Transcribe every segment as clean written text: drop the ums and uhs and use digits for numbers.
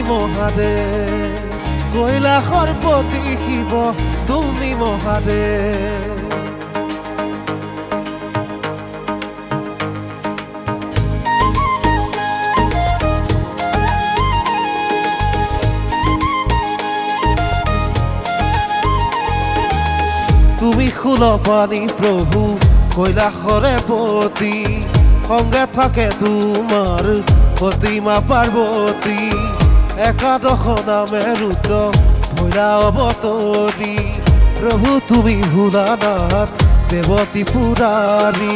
মহাদেৱ কৈলাশৰ পতি শিৱ তুমি মহাদেৱ তুমি খোলপানী প্ৰভু কৈলাশৰে পতি সংগে থাকে তোমাৰ প্ৰতিমা পাৰ্বতী একাদশ নামে ৰুদ্ৰ ভৈৰা অৱতৰী প্ৰভু তুমি ভোলানাথ দেৱতী পুৰাৰী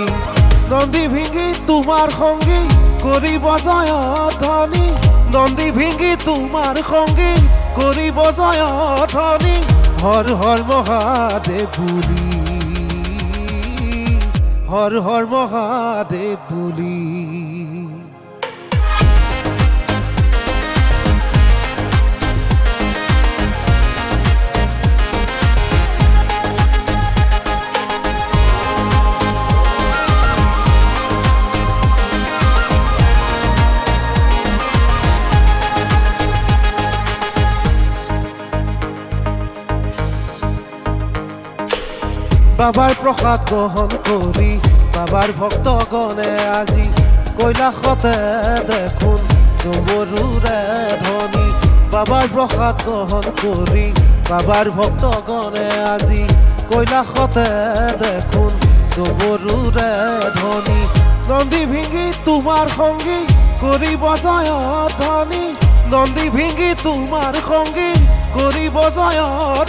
নন্দী ভিঙ্গি তোমাৰ সংগী কৰিব জয় ধ্বনি নন্দী ভিঙ্গি তোমাৰ সংগী কৰিব জয় ধ্বনি হৰ হৰ মহাদেৱ বুলি হৰ হৰ মহাদেৱ বুলি বাবাৰ প্ৰসাদ গ্ৰহণ কৰি বাবাৰ ভক্তগণে আজি কৈলাশতে দেখোন ডমৰুৰে ধ্বনি বাবাৰ প্ৰসাদ গ্ৰহণ কৰি বাবাৰ ভক্তগণে আজি কৈলাশতে দেখোন ডমৰুৰে ধ্বনি নন্দী ভিঙ্গি তোমাৰ সংগী কৰিব জয় ধ্বনি নন্দী ভিঙ্গি তোমাৰ সংগী কৰিব জয়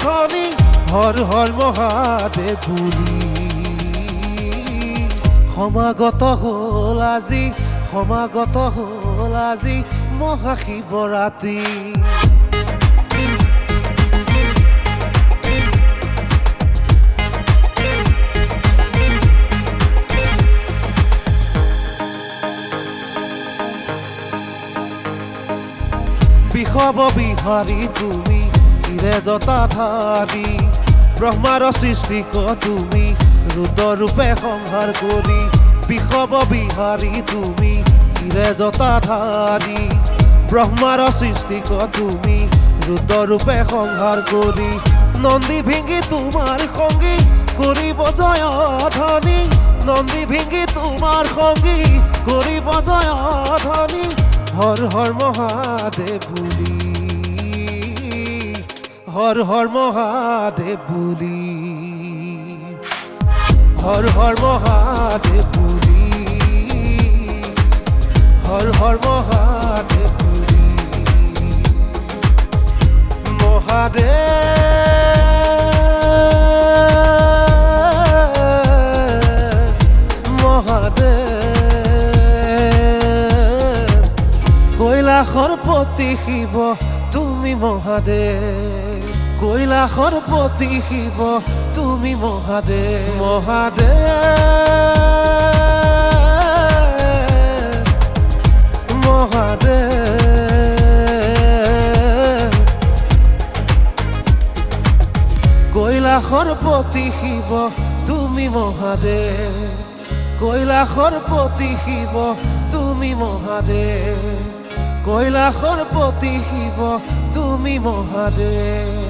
ধ্বনি হৰ হৰ মহাদেৱ বুলি সমাগত হ'ল আজি সমাগত হ'ল আজি মহাশিৱৰাত্ৰি বিষৱ বিহাৰী তুমি হিৰে জটাধাৰী ব্ৰহ্মাৰ সৃষ্টি তুমি ৰুদ্ৰৰূপে সংহাৰ কৰি বিষৱ বিহাৰী তুমি হিৰে জটাধাৰী ব্ৰহ্মাৰ সৃষ্টি তুমি ৰুদ্ৰৰূপে সংহাৰ কৰি নন্দী ভিঙ্গি তোমাৰ সংগী কৰিব জয় ধ্বনি নন্দী ভিঙ্গি তোমাৰ সংগী কৰিব জয় ধ্বনি হৰ হৰ মহাদেৱ বুলি হৰ হৰ মহাদেৱ বুলি হৰ হৰ মহাদেৱ বুলি হৰ হৰ মহাদেৱ বুলি মহাদেৱ মহাদেৱ কৈলাশৰ পতি শিৱ তুমি মহাদেৱ কৈলাশৰ পতি শিৱ তুমি মহাদেৱ মহাদেৱ মহাদেৱ কৈলাশৰ পতি শিৱ তুমি মহাদেৱ কৈলাশৰ পতি শিৱ তুমি মহাদেৱ কৈলাশৰ পতি শিৱ তুমি মহাদেৱ